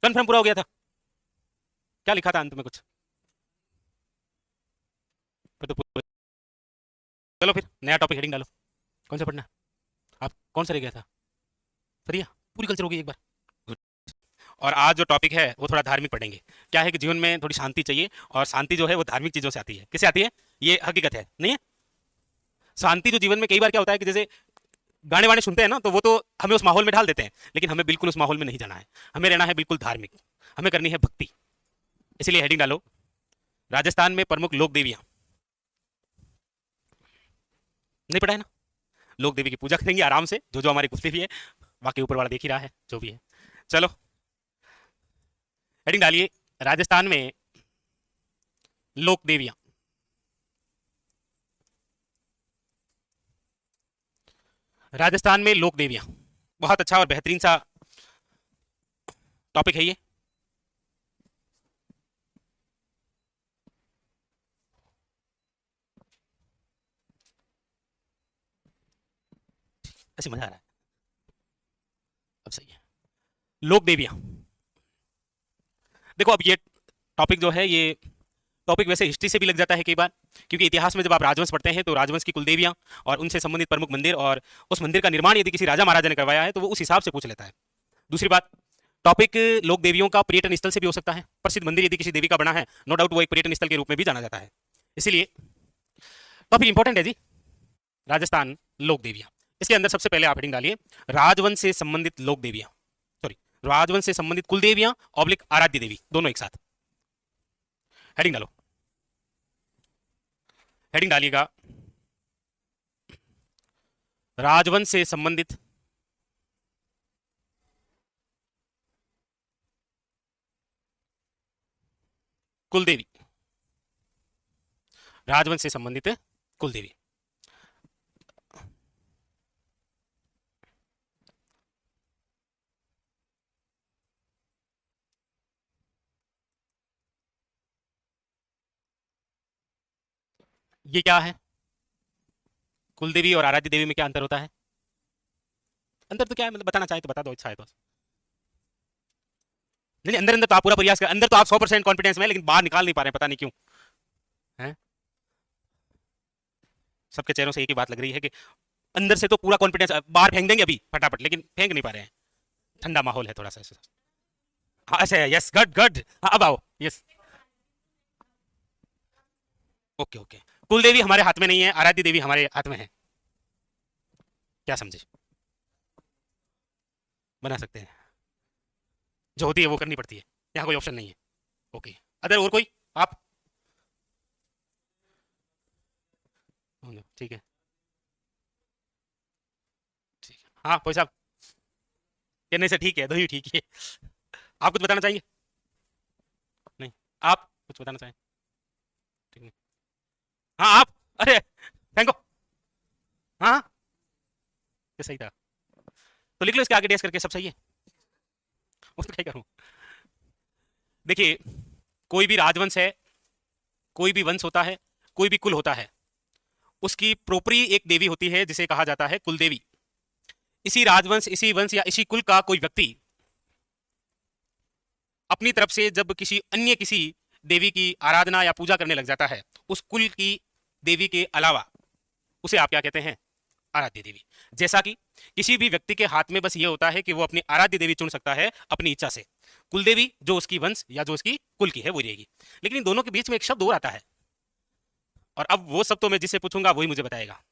Confirm पूरा हो गया था? क्या लिखा था अंत में कुछ? फिर तो चलो फिर नया टॉपिक हेडिंग डालो। कौन सा पढ़ना है? आप कौन सा रह गया था? सरिया पूरी कल्चर होगी एक बार। Good. और आज जो टॉपिक है वो थोड़ा धार्मिक पढ़ेंगे। क्या है कि जीवन में थोड़ी शांति चाहिए, और शांति जो है वो धार्मिक चीजों से आती है। किससे आती है? ये हकीकत है, नहीं है? शांति जो जीवन में कई बार क्या होता है कि जैसे गाने वाने सुनते हैं ना, तो वो तो हमें उस माहौल में ढाल देते हैं, लेकिन हमें बिल्कुल उस माहौल में नहीं जाना है। हमें रहना है बिल्कुल धार्मिक, हमें करनी है भक्ति। इसलिए हेडिंग डालो, राजस्थान में प्रमुख लोक देवियां। नहीं पढ़ा है ना? लोक देवी की पूजा करेंगे आराम से, जो जो हमारी कुछ भी है, बाकी ऊपर वाला देख ही रहा है जो भी है। चलो हेडिंग डालिए, राजस्थान में लोक देवियां। राजस्थान में लोक देवियां बहुत अच्छा और बेहतरीन सा टॉपिक है ये। ऐसे मजा आ रहा है। अब सही है। लोक देवियां, देखो अब ये टॉपिक जो है, ये टॉपिक वैसे हिस्ट्री से भी लग जाता है कई बार, क्योंकि इतिहास में जब आप राजवंश पढ़ते हैं तो राजवंश की कुलदेवियां और उनसे संबंधित प्रमुख मंदिर और उस मंदिर का निर्माण यदि किसी राजा महाराजा ने करवाया है तो वो उस हिसाब से पूछ लेता है। दूसरी बात, टॉपिक लोक देवियों का पर्यटन स्थल से भी हो सकता है। प्रसिद्ध मंदिर यदि किसी देवी का बना है, नो डाउट वो एक पर्यटन स्थल के रूप में भी जाना जाता है। इसीलिए टॉपिक इंपॉर्टेंट है जी, राजस्थान लोक देवियां। इसके अंदर सबसे पहले आप हेडिंग डालिए, राजवंश से संबंधित लोक देवियां, सॉरी राजवंश से संबंधित कुल देवियां ऑब्लिक आराध्य देवी, दोनों एक साथ। हेडिंग डालो, हेडिंग डालिएगा, राजवंश से संबंधित कुलदेवी, राजवंश से संबंधित कुलदेवी। ये क्या है? कुलदेवी और आराध्य देवी में क्या अंतर होता है? अंतर तो क्या है, मतलब बताना चाहे तो बता दो, इच्छा है तो। नहीं अंदर अंदर तो आप पूरा प्रयास कर, अंदर तो आप 100% कॉन्फिडेंस में, लेकिन बाहर निकाल नहीं पा रहे हैं, पता नहीं क्यों है। सबके चेहरों से एक ही बात लग रही है कि अंदर से तो पूरा कॉन्फिडेंस, बाहर फेंक देंगे अभी फटाफट, लेकिन फेंक नहीं पा रहे हैं। ठंडा माहौल है थोड़ा सा। हाँ ऐसे है, यस गुड गुड। हाँ अब आओ, यस ओके ओके। कुलदेवी हमारे हाथ में नहीं है, आराध्य देवी हमारे हाथ में है। क्या समझे? बना सकते हैं, जो होती है वो करनी पड़ती है, यहाँ कोई ऑप्शन नहीं है। ओके, अदर और कोई? आप ठीक है, ठीक है। हाँ कोई साहब, कहने से ठीक है, दो ही ठीक है। आप कुछ बताना चाहेंगे? नहीं, आप कुछ बताना चाहें? ठीक है। हाँ आप, अरे फेंको। हाँ ये सही था, तो लिख लो इसके आगे डेस करके, सब सही है। उसको क्या करूँ? देखिए, कोई भी राजवंश है, कोई भी वंश होता है, कोई भी कुल होता है, उसकी प्रोपरी एक देवी होती है जिसे कहा जाता है कुल देवी। इसी राजवंश, इसी वंश या इसी कुल का कोई व्यक्ति अपनी तरफ से जब किसी अन्य किसी देवी की आराधना या पूजा करने लग जाता है, उस कुल की देवी के अलावा, उसे आप क्या कहते हैं? आराध्य देवी। जैसा कि किसी भी व्यक्ति के हाथ में बस ये होता है कि वो अपनी आराध्य देवी चुन सकता है अपनी इच्छा से। कुल देवी जो उसकी वंश या जो उसकी कुल की है वो रहेगी, लेकिन इन दोनों के बीच में एक शब्द और आता है, और अब वो सब तो मैं जिससे पूछूंगा वही मुझे बताएगा।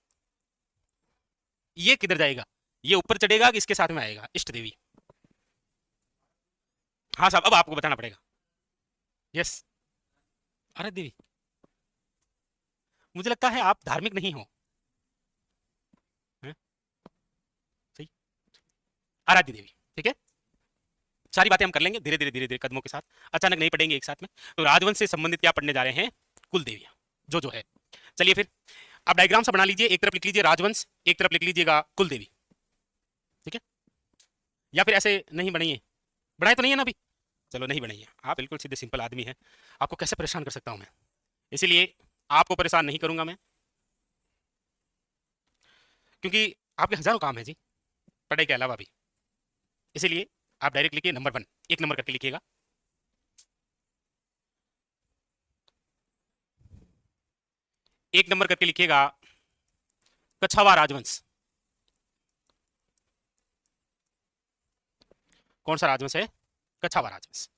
ये किधर जाएगा? ये ऊपर चढ़ेगा कि इसके साथ में आएगा? इष्ट देवी। हाँ साहब, अब आपको बताना पड़ेगा। यस, आराध्य देवी। मुझे लगता है आप धार्मिक नहीं हो, हैं? सही, आराध्य देवी। ठीक है, सारी बातें हम कर लेंगे धीरे धीरे धीरे धीरे कदमों के साथ, अचानक नहीं पढ़ेंगे एक साथ में। तो राजवंश से संबंधित क्या पढ़ने जा रहे हैं? कुल देवियां, जो है। चलिए फिर आप डायग्राम सा बना लीजिए, एक तरफ लिख लीजिए राजवंश, एक तरफ लिख लीजिएगा कुल देवी। ठीक है, या फिर ऐसे नहीं बनाइए, बनाए तो नहीं है ना अभी? चलो नहीं बनाइए, आप बिल्कुल सीधे सिंपल आदमी हैं, आपको कैसे परेशान कर सकता हूं मैं, इसीलिए आपको परेशान नहीं करूंगा मैं, क्योंकि आपके हजारों काम है जी पढ़ाई के अलावा भी। इसीलिए आप डायरेक्ट लिखिए नंबर 1, 1 नंबर करके लिखिएगा। एक नंबर करके लिखिएगा कछावा राजवंश। कौन सा राजवंश है? कछावा राजवंश।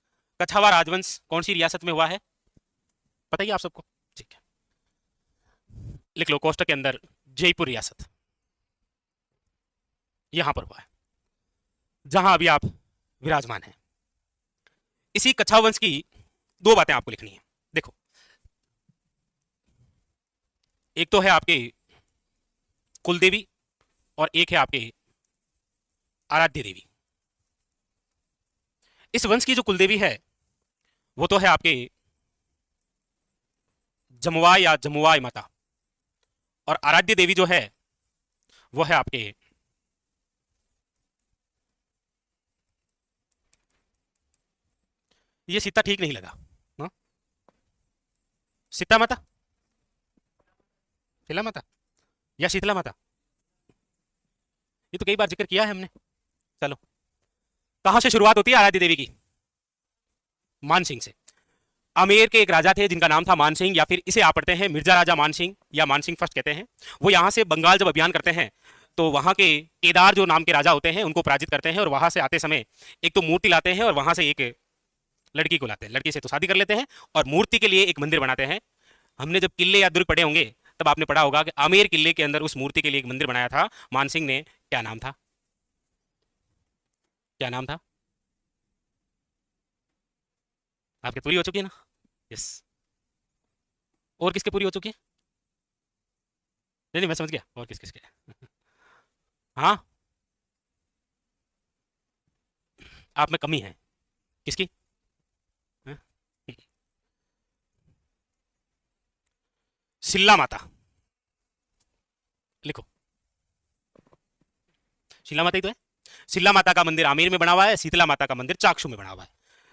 कछावा राजवंश कौन सी रियासत में हुआ है, पता ही आप सबको? ठीक है, लिख लो कोष्टक के अंदर जयपुर रियासत, यहां पर हुआ है जहां अभी आप विराजमान हैं। इसी कछावा वंश की दो बातें आपको लिखनी है। देखो, एक तो है आपके कुलदेवी और एक है आपके आराध्य देवी। इस वंश की जो कुलदेवी है वो तो है आपके जमुआय या जमुआय माता, और आराध्य देवी जो है वो है आपके ये सीता ठीक नहीं लगा, हाँ? सीता माता, शीला माता या शीतला माता, ये तो कई बार जिक्र किया है हमने। चलो, कहां से शुरुआत होती है आराध्य देवी की? मान सिंह से। आमेर के एक राजा थे जिनका नाम था मान सिंह, या फिर इसे आप पढ़ते हैं मिर्जा राजा मान सिंह या मान सिंह फर्स्ट कहते हैं। वो यहां से बंगाल जब अभियान करते हैं तो वहां के केदार जो नाम के राजा होते हैं उनको पराजित करते हैं, और वहां से आते समय एक तो मूर्ति लाते हैं और वहां से एक लड़की को लाते हैं, लड़की से तो शादी कर लेते हैं और मूर्ति के लिए एक मंदिर बनाते हैं। हमने जब किले या दुर्ग पढ़े होंगे तब आपने पढ़ा होगा कि आमेर किले के अंदर उस मूर्ति के लिए एक मंदिर बनाया था मान सिंह ने। क्या नाम था? क्या नाम था? आपकी पूरी हो चुकी है ना? यस। और किसके पूरी हो चुकी है? नहीं नहीं, मैं समझ गया और किस किसके। हाँ, आप में कमी है। किसकी? हाँ? शिला माता लिखो, शिला माता ही तो है। शिला माता का मंदिर आमेर में बना हुआ है, शीतला माता का मंदिर चाकसू में बना हुआ है।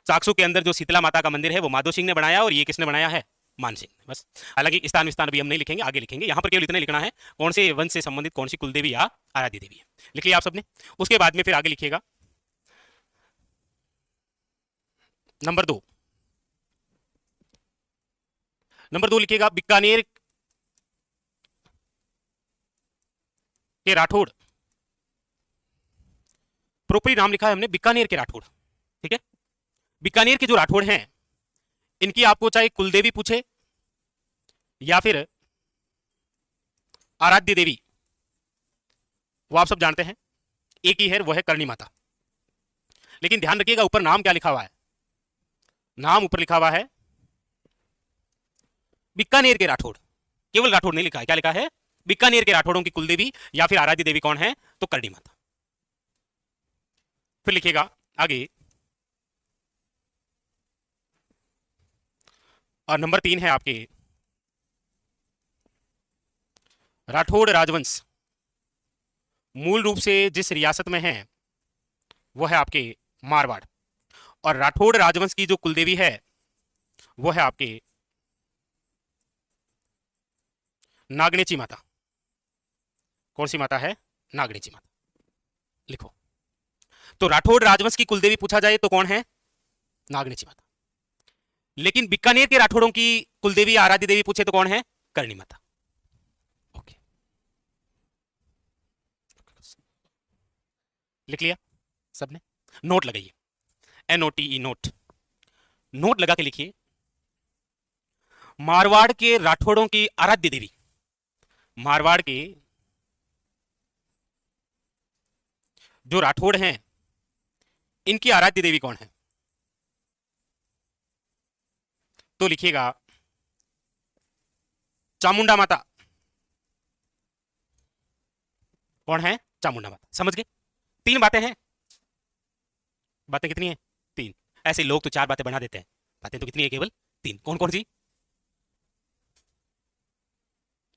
चाकसू के अंदर जो शीतला माता का मंदिर है वो माधो सिंह ने बनाया, और ये किसने बनाया है? मान सिंह ने। बस, हालांकि स्थान विस्तान भी हम नहीं लिखेंगे, आगे लिखेंगे। यहां पर केवल इतना लिखना है कौन से वंश से संबंधित कौन सी कुलदेवी या आराध्य देवी है। लिख लिया आप सबने? उसके बाद में फिर आगे लिखिएगा नंबर 2। नंबर 2 लिखिएगा बीकानेर के राठौड़। प्रोपरी नाम लिखा है हमने बीकानेर के राठौड़, ठीक है। बीकानेर के जो राठौड़ हैं इनकी आपको चाहे कुलदेवी पूछे या फिर आराध्य देवी, वो आप सब जानते हैं, एक ही है, वो है करणी माता। लेकिन ध्यान रखिएगा ऊपर नाम क्या लिखा हुआ है। नाम ऊपर लिखा हुआ है बीकानेर के राठौड़, केवल राठौड़ नहीं लिखा है। क्या लिखा है? बीकानेर के राठौड़ों की कुलदेवी या फिर आराध्य देवी कौन है? तो करणी माता। फिर लिखिएगा आगे, और नंबर 3 है आपके राठौड़ राजवंश मूल रूप से जिस रियासत में है वो है आपके मारवाड़, और राठौड़ राजवंश की जो कुलदेवी है वो है आपके नागणेची माता। कौन सी माता है? नागणेची माता। लिखो, तो राठौड़ राजवंश की कुलदेवी पूछा जाए तो कौन है? नागणेची माता। लेकिन बीकानेर के राठौड़ों की कुलदेवी आराध्य देवी पूछे तो कौन है? करणी माता। ओके, लिख लिया सबने? नोट लगाइए, NOTE नोट। नोट लगा के लिखिए, मारवाड़ के राठौड़ों की आराध्य देवी, मारवाड़ के जो राठौड़ हैं इनकी आराध्य देवी कौन है? तो लिखिएगा चामुंडा माता। कौन है? चामुंडा माता। समझ गए? 3 बातें हैं। बातें कितनी है? 3। ऐसे लोग तो 4 बातें बना देते हैं, बातें तो कितनी है? केवल 3। कौन कौन सी?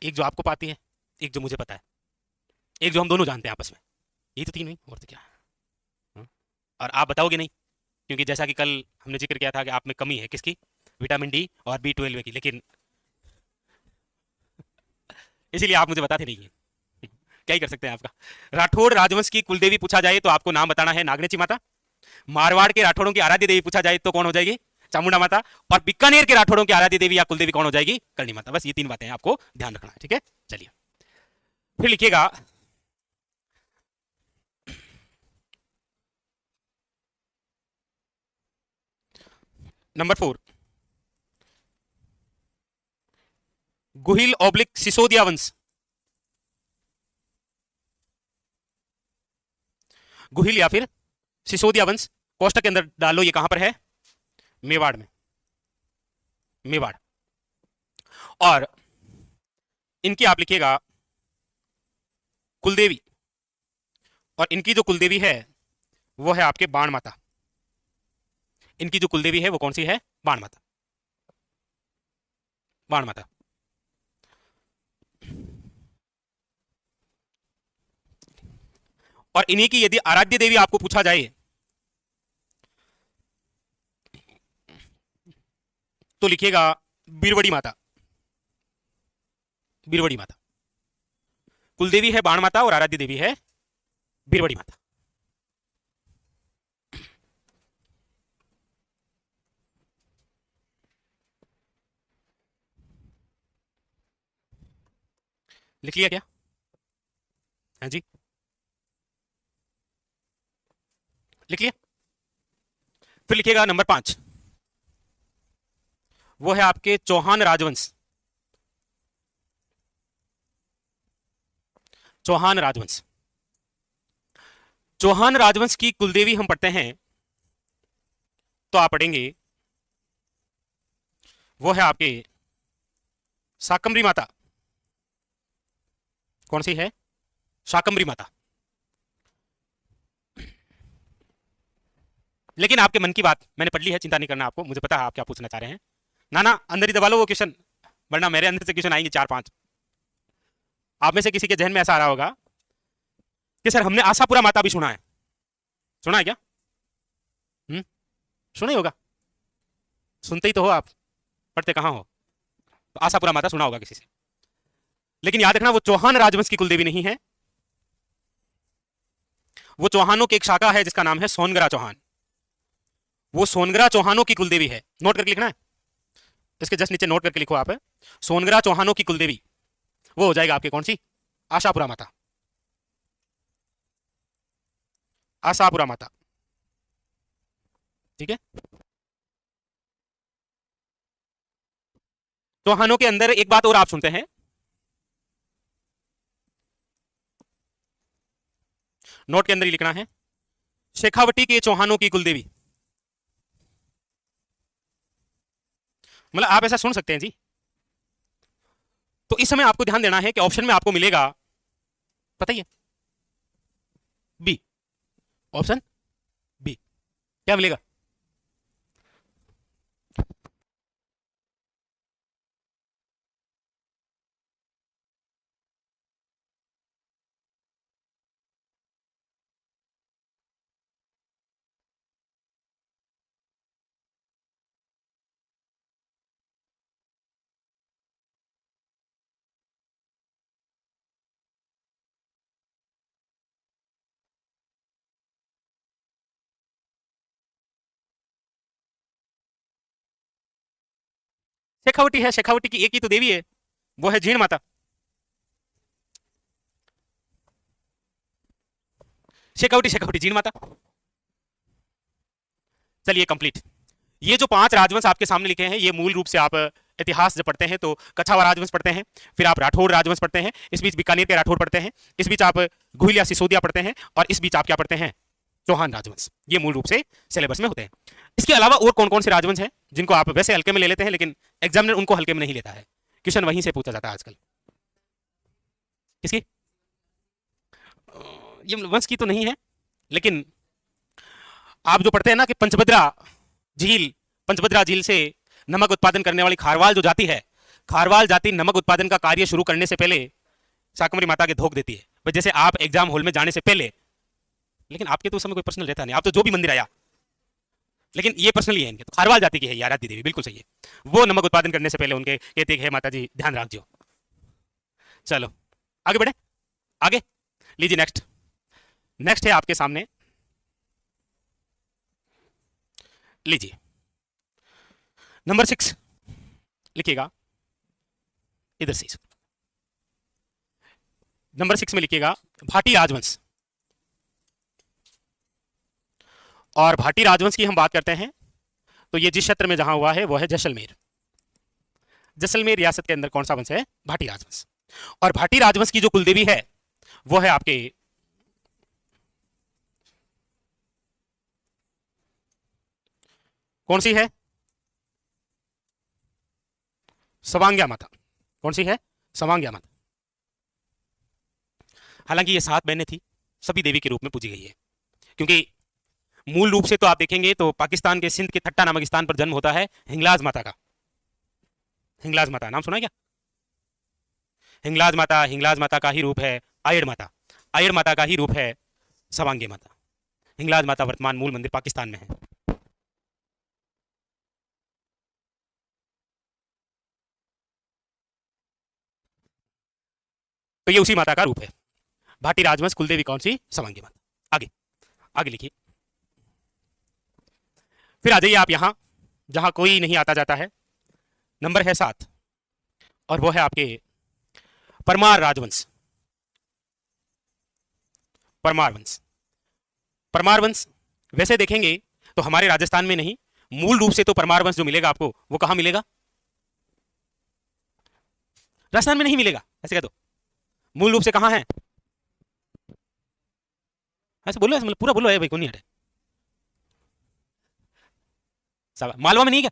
एक जो आपको पाती है, एक जो मुझे पता है, एक जो हम दोनों जानते हैं आपस में। ये तो 3 हुई, और तो क्या है? हाँ? और आप बताओगे नहीं, क्योंकि जैसा कि कल हमने जिक्र किया था कि आप में कमी है किसकी? विटामिन डी और B12 की, लेकिन इसीलिए आप मुझे बताते नहीं हैं। क्या ही कर सकते हैं आपका। राठौड़ राजवंश की कुलदेवी पूछा जाए तो आपको नाम बताना है नागणेची माता, मारवाड़ के राठौड़ों की आराध्य देवी पूछा जाए तो कौन हो जाएगी? चामुंडा माता। और बीकानेर के राठौड़ों की आराध्य देवी या कुलदेवी कौन हो जाएगी? करणी माता। बस ये 3 बातें आपको ध्यान रखना है, ठीक है। चलिए फिर लिखिएगा नंबर 4, गुहिल ऑब्लिक सिसोदिया वंश। गुहिल या फिर सिसोदिया वंश, कोष्टक के अंदर डाल लो, ये कहां पर है? मेवाड़ में, मेवाड़। और इनकी आप लिखिएगा कुलदेवी, और इनकी जो कुलदेवी है वो है आपके बाण माता। इनकी जो कुलदेवी है वो कौन सी है? बाण माता, बाण माता। और इन्हीं की यदि आराध्य देवी आपको पूछा जाए तो लिखिएगा बीरवड़ी माता, बीरवड़ी माता। कुलदेवी है बाण माता और आराध्य देवी है बीरवड़ी माता। लिख लिया क्या? हाँ जी, लिख लिया। फिर लिखिएगा नंबर 5, वो है आपके चौहान राजवंश। चौहान राजवंश, चौहान राजवंश की कुलदेवी हम पढ़ते हैं तो आप पढ़ेंगे वो है आपके शाकंभरी माता। कौन सी है? शाकंभरी माता। लेकिन आपके मन की बात मैंने पढ़ ली है, चिंता नहीं करना आपको, मुझे पता है आप क्या पूछना चाह रहे हैं। ना ना, अंदर ही दबा लो वो क्वेश्चन, वरना मेरे अंदर से क्वेश्चन आएंगे 4-5। आप में से किसी के जहन में ऐसा आ रहा होगा कि सर हमने आशापुरा माता भी सुना है। सुना है क्या? सुना ही होगा, सुनते ही तो हो आप, पढ़ते कहां हो। तो आशापुरा माता सुना होगा किसी से। लेकिन याद रखना वो चौहान राजवंश की कुलदेवी नहीं है। वो चौहानों की एक शाखा है जिसका नाम है सोनगरा चौहान। वो सोनगरा चौहानों की कुलदेवी है। नोट करके लिखना है, इसके जस्ट नीचे नोट करके लिखो आप, सोनगरा चौहानों की कुलदेवी। वो हो जाएगा आपके कौन सी? आशापुरा माता, आशापुरा माता, ठीक है। चौहानों के अंदर एक बात और आप सुनते हैं, नोट के अंदर ही लिखना है, शेखावटी के चौहानों की कुलदेवी। मतलब आप ऐसा सुन सकते हैं जी। तो इस समय आपको ध्यान देना है कि ऑप्शन में आपको मिलेगा, पता ही है, बी। ऑप्शन बी क्या मिलेगा? शेखावटी है, शेखावटी की एक ही तो देवी है, वो है जीण माता। शेखावटी, शेखावटी जीण माता। चलिए कंप्लीट। ये जो 5 राजवंश आपके सामने लिखे हैं, ये मूल रूप से आप इतिहास जब पढ़ते हैं तो कछावा राजवंश पढ़ते हैं, फिर आप राठौड़ राजवंश पढ़ते हैं, इस बीच बीकानेर के राठौड़ पढ़ते हैं, इस बीच आप घुइल या सिसोदिया पढ़ते हैं, और इस बीच आप क्या पढ़ते हैं? चौहान राजवंश। ये मूल रूप से सिलेबस में होते हैं। इसके अलावा और कौन कौन से राजवंश हैं जिनको आप वैसे हल्के में ले लेते हैं, लेकिन एग्जामिनर उनको हल्के में नहीं लेता है? क्वेश्चन वहीं से पूछा जाता है आजकल। किसकी? ये वंश की तो नहीं है, लेकिन आप जो पढ़ते हैं ना कि पंचभद्रा झील से नमक उत्पादन करने वाली खारवाल जो जाति है, खारवाल जाति नमक उत्पादन का कार्य शुरू करने से पहले शाकंभरी माता के धोख देती है। जैसे आप एग्जाम हॉल में जाने से पहले, लेकिन आपके तो उस समय कोई पर्सनल रहता नहीं, आप तो जो भी मंदिर आया, लेकिन ये पर्सनली है इनके, तो खारवाल जाति की है आराध्य देवी, बिल्कुल सही है। वो नमक उत्पादन करने से पहले उनके कहते हैं माता जी ध्यान रखियो। चलो आगे बढ़े, आगे लीजिए। नेक्स्ट है आपके सामने लीजिए नंबर 6 लिखिएगा, इधर से नंबर 6 में लिखिएगा भाटी राजवंश। और भाटी राजवंश की हम बात करते हैं तो ये जिस क्षेत्र में जहां हुआ है वो है जैसलमेर। जैसलमेर रियासत के अंदर कौन सा वंश है? भाटी राजवंश। और भाटी राजवंश की जो कुलदेवी है वो है आपके कौन सी है? सवांग्या माता। कौन सी है? सवांग्या माता। हालांकि ये 7 बहनें थी, सभी देवी के रूप में पूजी गई है, क्योंकि मूल रूप से तो आप देखेंगे तो पाकिस्तान के सिंध के ठट्टा नामक स्थान पर जन्म होता है हिंगलाज माता का। हिंगलाज माता नाम सुना है क्या? हिंगलाज माता का ही रूप है आयड़ माता। आयड़ माता का ही रूप है सवांगे माता। हिंगलाज माता वर्तमान मूल मंदिर पाकिस्तान में है। तो ये उसी माता का रूप है। भाटी राजवंश कुलदेवी कौन सी? सवांगी माता। आगे आगे लिखिए। फिर आ जाइए आप यहां जहां कोई नहीं आता जाता है, नंबर है 7 और वो है आपके परमार राजवंश। परमार वंश। परमार वंश वैसे देखेंगे तो हमारे राजस्थान में नहीं, मूल रूप से तो परमार वंश जो मिलेगा आपको वो कहां मिलेगा? राजस्थान में नहीं मिलेगा, ऐसे कह दो। मूल रूप से कहां है? ऐसे बोलो, ऐसे मतलब पूरा बोलो है भाई, कौन नहीं हटे। मालवा में नहीं क्या?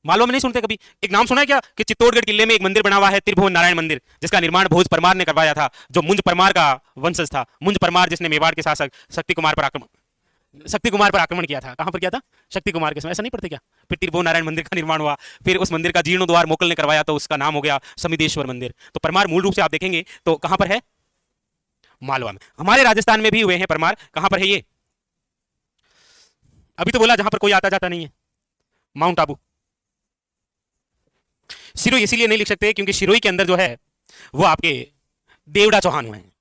मालवा में नहीं सुनते कभी? एक नाम सुना है क्या कि चित्तौड़गढ़ किले में एक मंदिर बना हुआ है त्रिभुवन नारायण मंदिर, जिसका निर्माण भोज परमार ने करवाया था, जो मुंज परमार का वंशज था। मुंज परमार जिसने मेवाड़ के शासक शक्ति कुमार पर आक्रमण किया था। कहां पर किया था? शक्ति कुमार के समय। ऐसा नहीं पढ़ते क्या? फिर त्रिभुवन नारायण मंदिर का निर्माण हुआ, फिर उस मंदिर का जीर्णोद्वार मोकल ने करवाया तो उसका नाम हो गया समिदेश्वर मंदिर। तो परमार मूल रूप से आप देखेंगे तो कहां पर है? मालवा में। हमारे राजस्थान में भी हुए हैं परमार। कहां पर है ये? अभी तो बोला जहां पर कोई आता जाता नहीं है, माउंट आबू। सिरोही इसीलिए नहीं लिख सकते क्योंकि सिरोही के अंदर जो है वो आपके देवड़ा चौहान हुए हैं।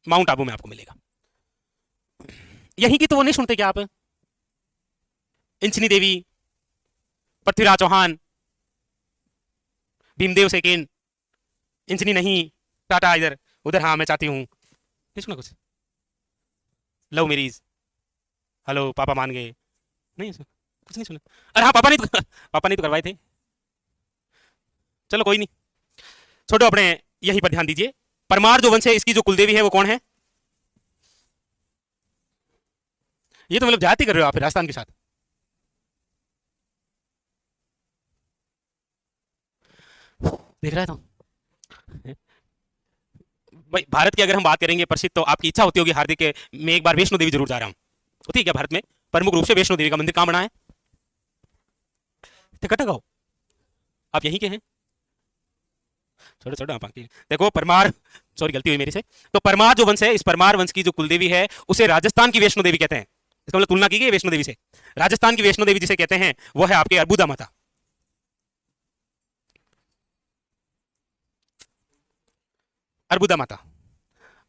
माउंट आबू में आपको मिलेगा। यहीं की तो वो नहीं सुनते क्या आप? इंचनी देवी, पृथ्वीराज चौहान, भीमदेव सेकेंड, इंचनी नहीं, टाटा इधर उधर, हाँ मैं चाहती हूं, नहीं सुना कुछ? लव मेरीज, हेलो पापा मान गए, नहीं सुना कुछ? नहीं सुना? अरे हाँ पापा ने तो करवाए थे। चलो कोई नहीं, छोटो, अपने यहीं पर ध्यान दीजिए। परमार जो वंश है इसकी जो कुलदेवी है वो कौन है? ये तो मतलब जाति कर रहे हो आप राजस्थान के साथ। देख रहा है तो भाई, भारत की अगर हम बात करेंगे प्रसिद्ध, तो आपकी इच्छा होती होगी हार्दिक के मैं एक बार वैष्णो देवी जरूर जा रहा हूं। होती है क्या भारत में? प्रमुख रूप से वैष्णो देवी का मंदिर कहां बना है? टिकटगांव। आप यहीं के हैं? छोड़ो छोड़ो आप। देखो परमार, सॉरी गलती हुई मेरी से। तो परमार जो वंश है, इस परमार वंश की जो कुलदेवी है उसे राजस्थान की वैष्णो देवी कहते हैं। इसका मतलब तुलना की गई वैष्णो देवी से। राजस्थान की वैष्णो देवी जिसे कहते हैं वो है आपके अर्बुदा माता। अर्बुदा माता।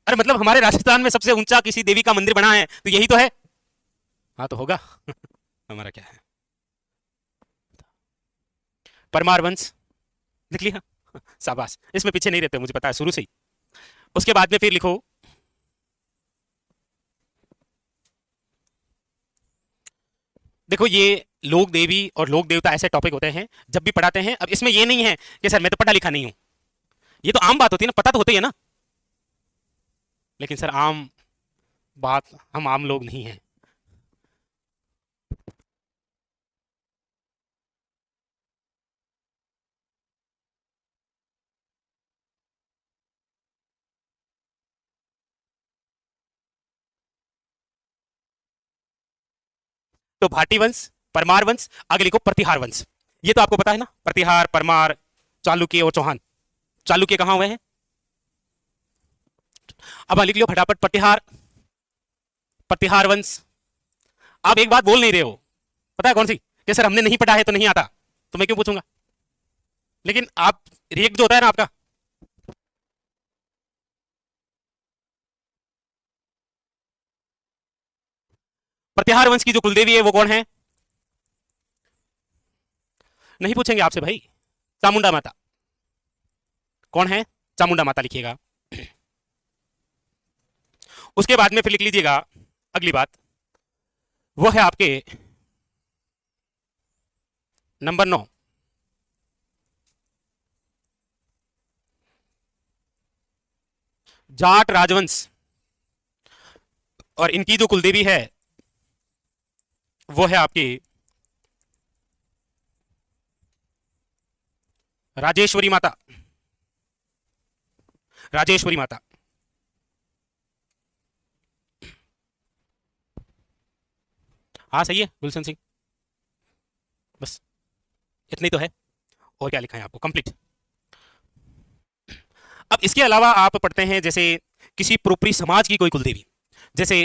अरे मतलब हमारे राजस्थान में सबसे ऊंचा किसी देवी का मंदिर बना है तो यही तो है। हाँ तो होगा हमारा क्या है? परमार वंश लिख लिया? शाबाश, इसमें पीछे नहीं रहते, मुझे पता है शुरू से ही। उसके बाद में फिर लिखो देखो ये लोक देवी और लोक देवता ऐसे टॉपिक होते हैं जब भी पढ़ाते हैं। अब इसमें ये नहीं है कि सर मैं तो पढ़ा लिखा नहीं हूं, ये तो आम बात होती है ना, पता तो होता ही है ना। लेकिन सर आम बात, हम आम लोग नहीं हैं। तो भाटी वंश, परमार वंश, आगे लिखो प्रतिहार वंश। ये तो आपको पता है ना, प्रतिहार, परमार, चालुक्य और चौहान। चालुक्य कहां हुए हैं? अब लिख लो फटाफट, प्रतिहार, प्रतिहार वंश। आप एक बात बोल नहीं रहे हो, पता है कौन सी? कि सर हमने नहीं पढ़ा है तो नहीं आता, तो मैं क्यों पूछूंगा? लेकिन आप रिएक्ट जो होता है ना आपका, प्रतिहार वंश की जो कुलदेवी है वो कौन है? नहीं पूछेंगे आपसे भाई। चामुंडा माता कौन है? चामुंडा माता लिखिएगा। उसके बाद में फिर लिख लीजिएगा अगली बात, वो है आपके नंबर 9, जाट राजवंश, और इनकी जो कुलदेवी है वो है आपकी राजेश्वरी माता। राजेश्वरी माता। हाँ सही है गुलशन सिंह, बस इतनी तो है, और क्या लिखा है आपको, कंप्लीट। अब इसके अलावा आप पढ़ते हैं जैसे किसी प्रोपरी समाज की कोई कुलदेवी, जैसे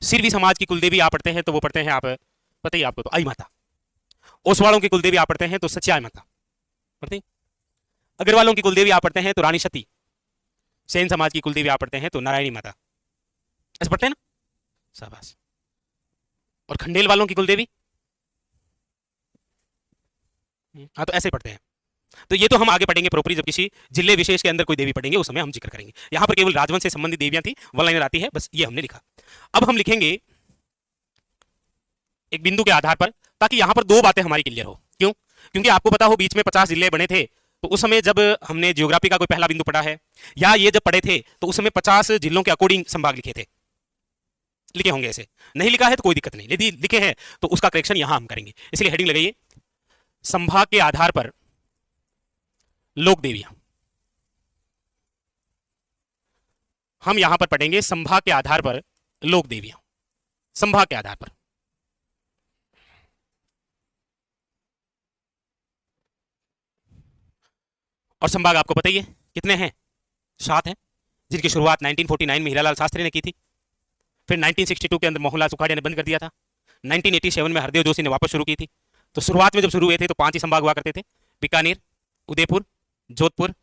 सिरवी समाज की कुलदेवी आप पढ़ते हैं तो वो पढ़ते हैं आप, पता ही आपको तो आई माता। ओसवालों की कुलदेवी आप पढ़ते हैं तो सच्चाई माता पढ़ते हैं। अग्रवालों की कुलदेवी आप पढ़ते हैं तो रानी सती। सेन समाज की कुलदेवी आप पढ़ते हैं तो नारायणी माता। ऐसे पढ़ते हैं ना, शाबाश। और खंडेल वालों की कुलदेवी, हाँ तो ऐसे पढ़ते हैं। तो ये तो हम आगे पढ़ेंगे प्रोपरी, जब किसी जिले विशेष के अंदर कोई देवी पढ़ेंगे उस समय हम जिक्र करेंगे। यहां पर केवल राजवंश से संबंधित देवियां थी, वन लाइनर आती है, बस ये हमने लिखा। अब हम लिखेंगे एक बिंदु के आधार पर, ताकि यहां पर दो बातें हमारी क्लियर हो। क्यों? क्योंकि आपको पता हो बीच में 50 जिले बने थे, तो उस समय जब हमने ज्योग्राफी का कोई पहला बिंदु पढ़ा है, या ये जब पढ़े थे तो उस समय 50 जिलों के अकॉर्डिंग संभाग लिखे थे, लिखे होंगे। ऐसे नहीं लिखा है तो कोई दिक्कत नहीं, यदि लिखे हैं तो उसका करेक्शन यहां हम करेंगे। इसलिए हेडिंग लगाइए, संभाग के आधार पर लोक देवियां। हम यहां पर पढ़ेंगे संभाग के आधार पर लोक देवियां, संभाग के आधार पर। और संभाग आपको पता ही है कितने हैं, 7 हैं, जिनकी शुरुआत 1949 में हीरालाल शास्त्री ने की थी। फिर 1962 के अंदर मोहनलाल सुखाड़िया ने बंद कर दिया था। 1987 में हरदेव जोशी ने वापस शुरू की थी। तो शुरुआत में जब शुरू हुए थे तो 5 ही संभाग हुआ करते थे, बीकानेर, उदयपुर, जोधपुर,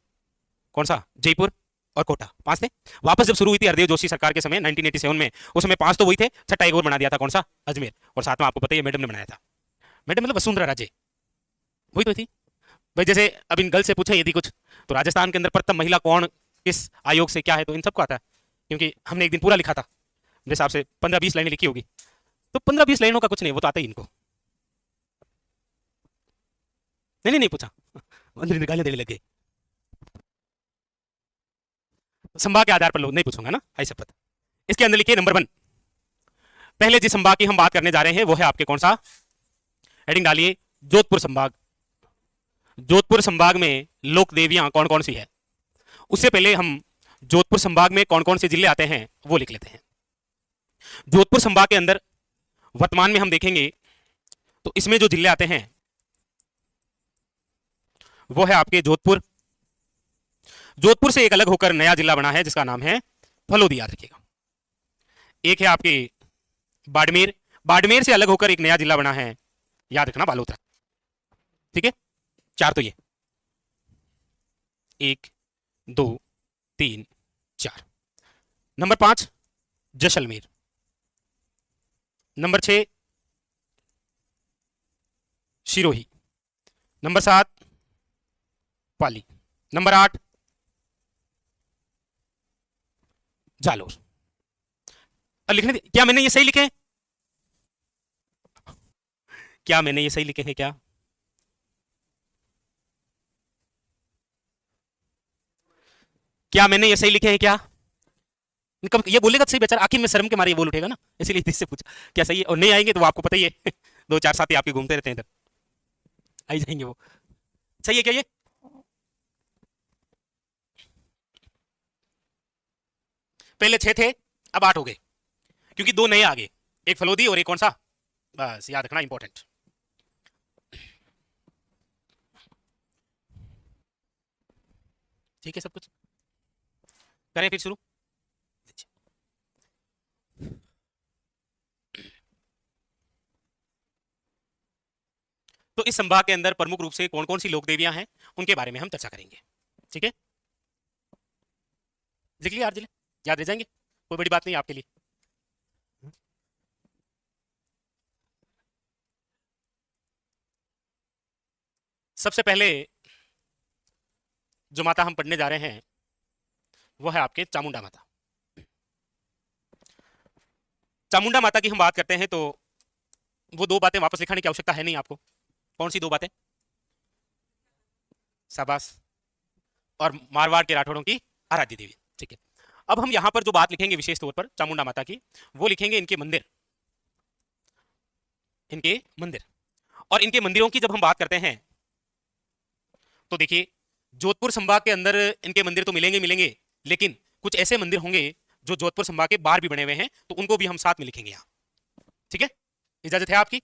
कौन सा, जयपुर और कोटा, 5 थे। वापस जब शुरू हुई थी हरदेव जोशी सरकार के समय 1987 में, उस समय 5 तो वही थे, छठा एक और बना दिया था, कौन सा, अजमेर। और साथ में आपको पता ही है मैडम ने बनाया था, मैडम मतलब वसुंधरा राजे, वही तो थी भाई। जैसे अब इन गर्ल से पूछे यदि कुछ, तो राजस्थान के अंदर प्रथम महिला कौन, किस आयोग से, क्या है, तो इन सबको आता है, क्योंकि हमने एक दिन पूरा लिखा था। मेरे हिसाब से 15-20 लाइनें लिखी होगी, तो 15-20 लाइनों का कुछ नहीं, वो तो आता ही इनको। नहीं नहीं पूछा, गालियां देने लगे। संभाग के आधार पर लोग नहीं पूछूंगा ना, आई शपथ। इसके अंदर लिखिए नंबर 1, पहले जिस संभाग की हम बात करने जा रहे हैं वो है आपके कौन सा, हेडिंग डालिए जोधपुर संभाग। जोधपुर संभाग में लोक देवियां कौन कौन सी है। उससे पहले हम जोधपुर संभाग में कौन कौन से जिले आते हैं वो लिख लेते हैं। जोधपुर संभाग के अंदर वर्तमान में हम देखेंगे तो इसमें जो जिले आते हैं वो है आपके जोधपुर। जोधपुर से एक अलग होकर नया जिला बना है जिसका नाम है फलोदी, याद रखिएगा। एक है आपके बाड़मेर, बाड़मेर से अलग होकर एक नया जिला बना है, याद रखना, बालोतरा। ठीक है, 4 तो ये, 1 2 3 4। Number 5 Jaisalmer. Number 6 Sirohi. Number 7 पाली। नंबर 8 जालोर। अब लिखने, क्या मैंने ये सही लिखे हैं, क्या मैंने ये सही लिखे हैं, क्या मैंने ये सही लिखे हैं, क्या कब ये बोलेगा तो सही बेचारा, आखिर में शर्म के मारे ये बोल उठेगा ना, इसीलिए इससे पूछा क्या सही है। और नहीं आएंगे तो आपको पता ही है 2-4 साथी आपके घूमते रहते हैं इधर, आई जाएंगे वो। सही है क्या ये? पहले 6 थे, अब 8 हो गए, क्योंकि 2 नए आ गए, एक फलोदी और एक कौन सा, बस याद रखना, इंपॉर्टेंट। ठीक है, सब कुछ करें फिर शुरू। तो इस संभाग के अंदर प्रमुख रूप से कौन कौन सी लोक देवियां हैं उनके बारे में हम चर्चा करेंगे। ठीक है, लिख लिया 8 जिले, याद रह जाएंगे, कोई बड़ी बात नहीं आपके लिए। सबसे पहले जो माता हम पढ़ने जा रहे हैं वो है आपके चामुंडा माता। चामुंडा माता की हम बात करते हैं तो वो दो बातें वापस लिखाने की आवश्यकता है नहीं आपको। कौन सी दो बातें? शाबाश। और मारवाड़ के राठौड़ों की आराध्य देवी। ठीक है, अब हम यहां पर जो बात लिखेंगे विशेष तौर पर चामुंडा माता की, वो लिखेंगे इनके मंदिर। इनके मंदिर और इनके मंदिरों की जब हम बात करते हैं तो देखिए, जोधपुर संभाग के अंदर इनके मंदिर तो मिलेंगे मिलेंगे, लेकिन कुछ ऐसे मंदिर होंगे जो जोधपुर संभाग के बाहर भी बने हुए हैं, तो उनको भी हम साथ में लिखेंगे यहां। ठीक है, इजाजत है आपकी?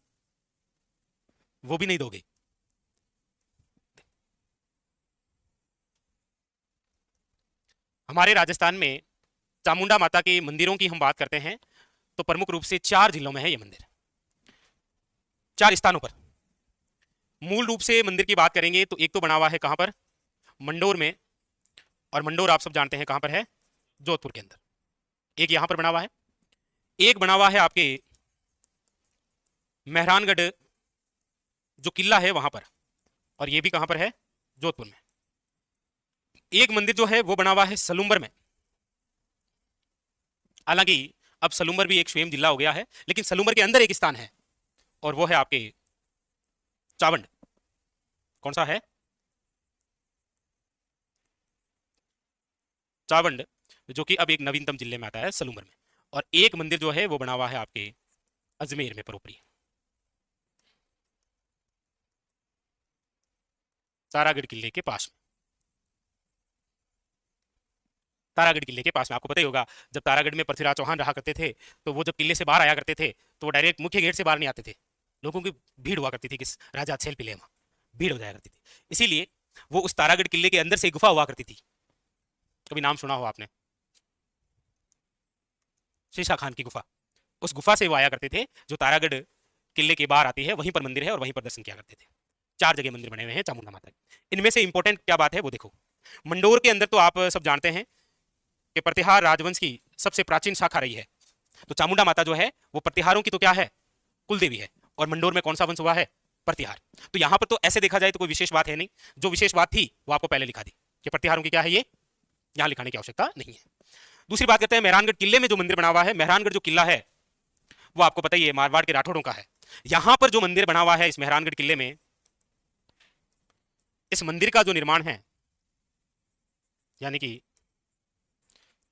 वो भी नहीं दोगे? हमारे राजस्थान में चामुंडा माता के मंदिरों की हम बात करते हैं तो प्रमुख रूप से 4 जिलों में है ये मंदिर, 4 स्थानों पर। मूल रूप से मंदिर की बात करेंगे तो एक तो बना हुआ है कहां पर? मंडोर में, और मंडोर आप सब जानते हैं कहां पर है? जोधपुर के अंदर। एक यहां पर बना हुआ है, एक बना हुआ है आपके मेहरानगढ़ जो किला है वहां पर, और ये भी कहां पर है? जोधपुर में। एक मंदिर जो है वो बना हुआ है सलूम्बर में। हालांकि अब सलूम्बर भी एक स्वयं जिला हो गया है, लेकिन सलूम्बर के अंदर एक स्थान है और वो है आपके चावंड। कौन सा है? चावंड, जो कि अब एक नवीनतम जिले में आता है सलूम्बर में। और एक मंदिर जो है वो बना हुआ है आपके अजमेर में परोपरी, तारागढ़ किले के पास में। तारागढ़ किले के पास में, आपको पता ही होगा जब तारागढ़ में पृथ्वीराज चौहान रहा करते थे तो वो जब किले से बाहर आया करते थे तो वो डायरेक्ट मुख्य गेट से बाहर नहीं आते थे। लोगों की भीड़ हुआ करती थी किस राजा छेल पिले में, भीड़ हो जाया करती थी। इसीलिए वो उस तारागढ़ किले के अंदर से गुफा हुआ करती थी। कभी नाम सुना हो आपने? शीशा खान की गुफा। उस गुफा से वो आया करते थे जो तारागढ़ किले के बाहर आती है, वहीं पर मंदिर है और वहीं पर दर्शन किया करते थे। 4 जगह मंदिर बने हुए हैं चामुंडा माता के। इनमें से इंपॉर्टेंट क्या बात है वो देखो। मंडोर के अंदर तो आप सब जानते हैं कि प्रतिहार राजवंश की सबसे प्राचीन शाखा रही है। तो चामुंडा माता जो है वो प्रतिहारों की तो क्या है? कुल देवी है। और मंडोर में कौन सा वंश हुआ है? प्रतिहार। तो यहां पर तो ऐसे देखा जाए तो कोई विशेष बात है नहीं, जो विशेष बात थी वो आपको पहले लिखा दी कि प्रतिहारों की क्या है, ये यहां लिखाने की आवश्यकता नहीं है। दूसरी बात करते हैं मेहरानगढ़ किले में जो मंदिर बना हुआ है। मेहरानगढ़ जो किला है वो आपको पता ही है मारवाड़ के राठौड़ों का है। यहां पर जो मंदिर बना हुआ है इस मेहरानगढ़ किले में, इस मंदिर का जो निर्माण है, यानी कि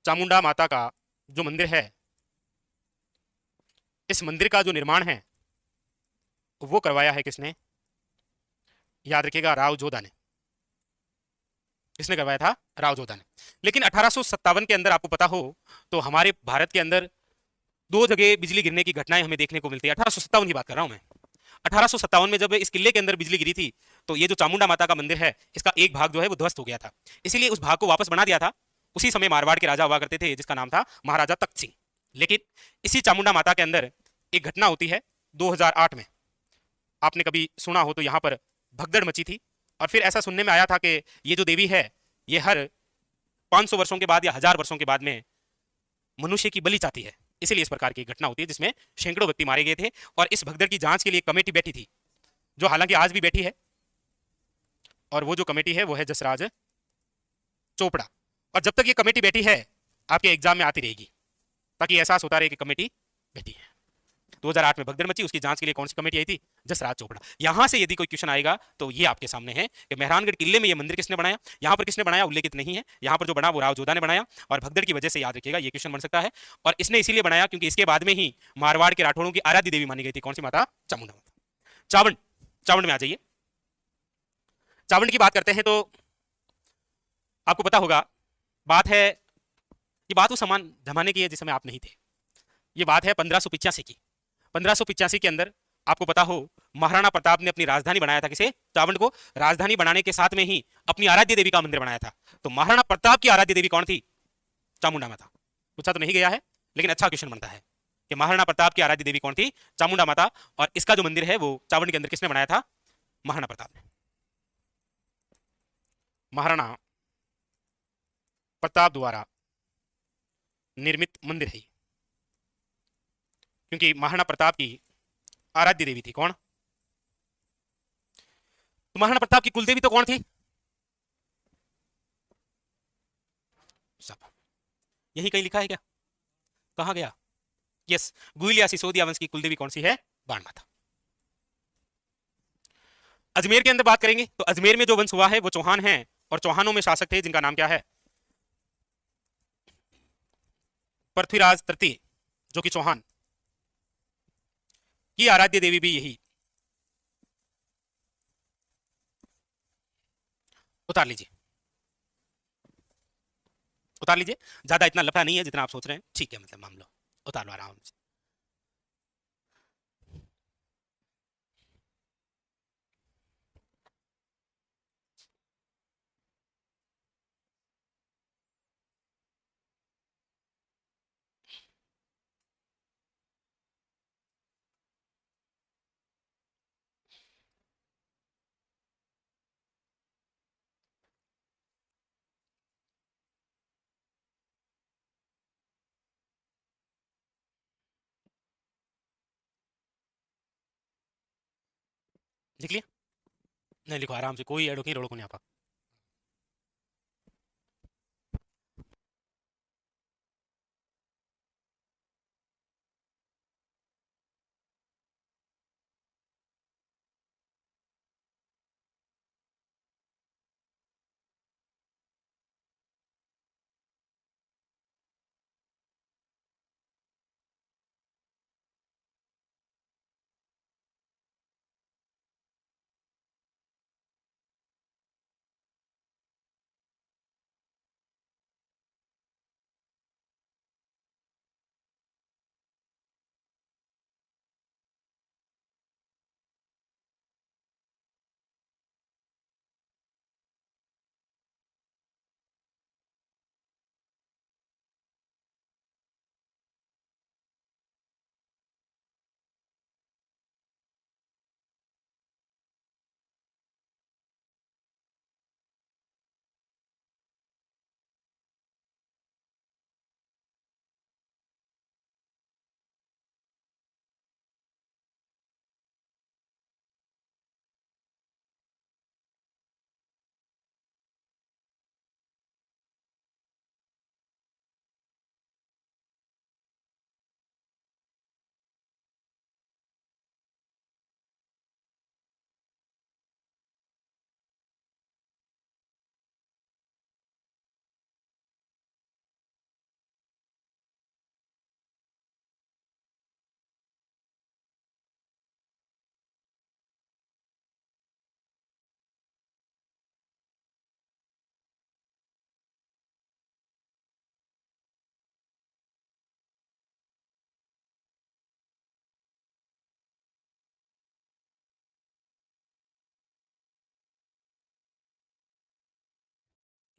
चामुंडा माता का जो मंदिर है, इस मंदिर का जो निर्माण है वो करवाया है किसने? याद रखिएगा, राव जोधा ने। किसने करवाया था? राव जोधा ने। लेकिन 1857 के अंदर आपको पता हो तो हमारे भारत के अंदर 2 जगह बिजली गिरने की घटनाएं हमें देखने को मिलती है। 1857 की बात कर रहा हूं मैं। 1857 में जब इस किले के अंदर बिजली गिरी थी तो ये जो चामुंडा माता का मंदिर है इसका एक भाग जो है वो ध्वस्त हो गया था। इसीलिए उस भाग को वापस बना दिया था। उसी समय मारवाड़ के राजा हुआ करते थे जिसका नाम था महाराजा तख्त सिंह। लेकिन इसी चामुंडा माता के अंदर एक घटना होती है 2008 में। आपने कभी सुना हो तो यहाँ पर भगदड़ मची थी, और फिर ऐसा सुनने में आया था कि ये जो देवी है ये हर 500 वर्षों के बाद या 1000 वर्षों के बाद में मनुष्य की बलि चाहती है। इसलिए इस प्रकार की घटना होती है जिसमें सैकड़ों व्यक्ति मारे गए थे। और इस भगदड़ की जांच के लिए कमेटी बैठी थी, जो हालांकि आज भी बैठी है, और वो जो कमेटी है वो है जसराज चोपड़ा। और जब तक ये कमेटी बैठी है आपके एग्जाम में आती रहेगी, ताकि एहसास होता रहे कि कमेटी बैठी है। 2008 में भगदड़ मची, उसकी जांच के लिए कौन सी कमेटी आई थी? जसराज चोपड़ा। यहां से यदि कोई क्वेश्चन आएगा तो ये आपके सामने है कि मेहरानगढ़ किले में ये मंदिर किसने बनाया, यहां पर किसने बनाया उल्लेखित नहीं है। यहां पर जो बना वो राव जोधा ने बनाया, और भगदड़ की वजह से याद रखिएगा ये क्वेश्चन बन सकता है। और इसने इसीलिए बनाया क्योंकि इसके बाद में ही मारवाड़ के राठौड़ों की आराध्य देवी मानी गई थी। कौन सी माता? चामुंडा माता। चावंड, चावंड में आ जाइए। चावंड की बात करते हैं तो आपको पता होगा, बात है, ये बात उस समान जमाने की है जिस समय आप नहीं थे। ये बात है 1585 की। 1585 के अंदर आपको पता हो महाराणा प्रताप ने अपनी राजधानी बनाया था। किसे? चावंड को। राजधानी बनाने के साथ में ही अपनी आराध्य देवी का मंदिर बनाया था। तो महाराणा प्रताप की आराध्य देवी कौन थी? चामुंडा माता। पूछा तो नहीं गया है, लेकिन अच्छा क्वेश्चन बनता है कि महाराणा प्रताप की आराध्य देवी कौन थी? चामुंडा माता। और इसका जो मंदिर है वो चावंड के अंदर किसने बनाया था? महाराणा प्रताप ने। महाराणा प्रताप द्वारा निर्मित मंदिर है, क्योंकि महाराणा प्रताप की आराध्य देवी थी कौन? तो महाराणा प्रताप की कुलदेवी तो कौन थी? सब यही कहीं लिखा है क्या? कहां गया? यस, गुइल या सिसोदिया वंश की कुलदेवी कौन सी है? बाण माता। अजमेर के अंदर बात करेंगे तो अजमेर में जो वंश हुआ है वो चौहान है, और चौहानों में शासक थे जिनका नाम क्या है? पृथ्वीराज तृतीय, जो कि चौहान की आराध्य देवी भी यही। उतार लीजिए, उतार लीजिए, ज्यादा इतना लफड़ा नहीं है जितना आप सोच रहे हैं, ठीक है, मतलब मान लो उतार लो आराम से। लिख लिया? नहीं लिखो, आराम से, कोई एडो नहीं, रोड़ो को नहीं आपा।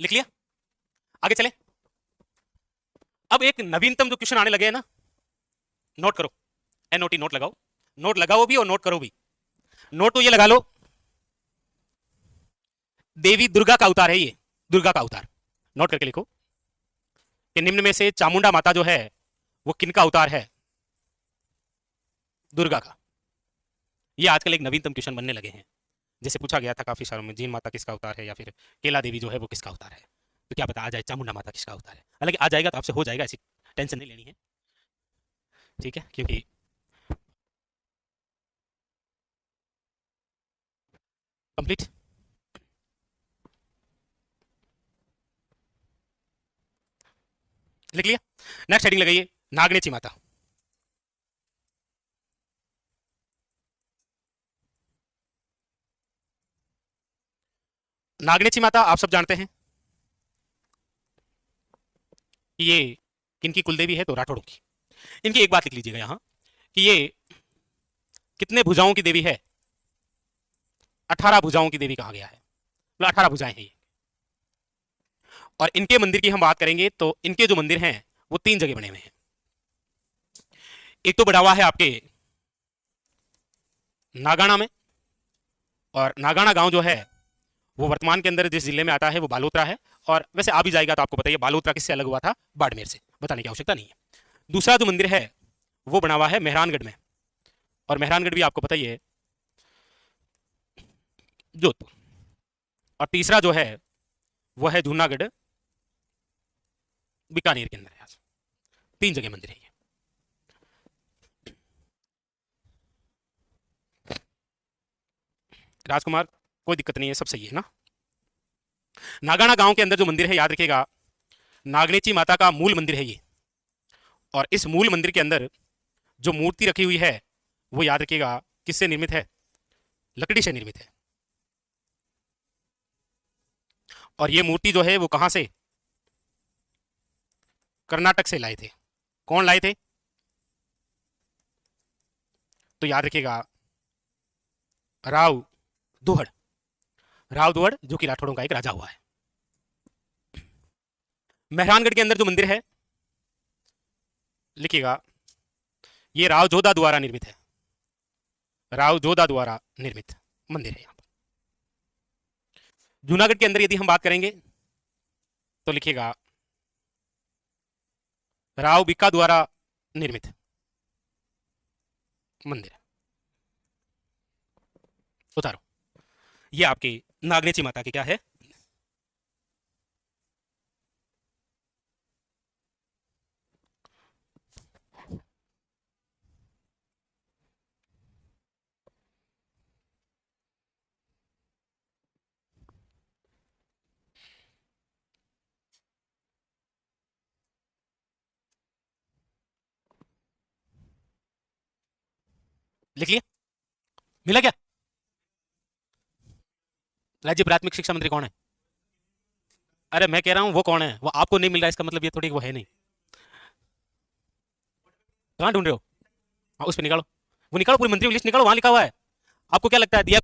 लिख लिया? आगे चले। अब एक नवीनतम जो क्वेश्चन आने लगे हैं ना, नोट करो, एनओटी नोट लगाओ, नोट लगाओ भी और नोट करो भी। नोट तो ये लगा लो, देवी दुर्गा का अवतार है ये, दुर्गा का अवतार। नोट करके लिखो कि निम्न में से चामुंडा माता जो है वो किनका अवतार है? दुर्गा का। ये आजकल एक नवीनतम क्वेश्चन बनने लगे हैं, जैसे पूछा गया था काफी सारों में, जीन माता किसका अवतार है, या फिर केला देवी जो है वो किसका अवतार है। तो क्या पता आ जाए चामुंडा माता किसका अवतार है। हालांकि आ जाएगा तो आपसे हो जाएगा, ऐसी टेंशन नहीं लेनी है, ठीक है, क्योंकि कंप्लीट। लिख लिया? नेक्स्ट हेडिंग लगाइए, नागनेची माता। नागनेची माता आप सब जानते हैं कि ये किनकी कुलदेवी है? तो राठौड़ों की। इनकी एक बात लिख लीजिएगा यहां कि ये कितने भुजाओं की देवी है? 18 भुजाओं की देवी कहा गया है, मतलब 18 भुजाएं हैं ये। और इनके मंदिर की हम बात करेंगे तो इनके जो मंदिर हैं वो 3 जगह बने हुए हैं। एक तो बना हुआ है आपके नागाना में, और नागाना गांव जो है वो वर्तमान के अंदर जिस जिले में आता है वो बालोतरा है, और वैसे आ भी जाएगा तो आपको बताइए बालोतरा किससे अलग हुआ था? बाड़मेर से, बताने की आवश्यकता नहीं है। दूसरा जो मंदिर है वो बना हुआ है मेहरानगढ़ में, और मेहरानगढ़ भी आपको पता ही है जोधपुर। और तीसरा जो है वो है जूनागढ़ बीकानेर के अंदर है। आज 3 जगह मंदिर है ये। राजकुमार कोई दिक्कत नहीं है, सब सही है ना। नागाना गांव के अंदर जो मंदिर है याद रखिएगा, नागनेची माता का मूल मंदिर है ये। और इस मूल मंदिर के अंदर जो मूर्ति रखी हुई है वो याद रखिएगा किससे निर्मित है, लकड़ी से निर्मित है। और ये मूर्ति जो है वो कहां से, कर्नाटक से लाए थे। कौन लाए थे, तो याद रखिएगा राव दुहड़। राव दुहड़ जो कि राठौड़ों का एक राजा हुआ है। मेहरानगढ़ के अंदर जो मंदिर है लिखिएगा, ये राव जोधा द्वारा निर्मित है। राव जोधा द्वारा निर्मित मंदिर है यहाँ पर। जूनागढ़ के अंदर यदि हम बात करेंगे तो लिखिएगा राव बिक्का द्वारा निर्मित मंदिर। उतारो, ये आपके नागनेची माता की क्या है, लिख लिया, मिला क्या। राज्य प्राथमिक शिक्षा मंत्री कौन है, अरे मैं कह रहा हूं वो कौन है, वो आपको नहीं मिल रहा है इसका मतलब ये थोड़ी वो है नहीं। कहां ढूंढ रहे हो, हाँ उस पर निकालो, वो निकालो पूरी मंत्री लिस्ट निकालो, वहां लिखा हुआ है। आपको क्या लगता है दिया।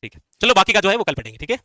ठीक है चलो बाकी का जो है वो कल पढ़ेंगे, ठीक है।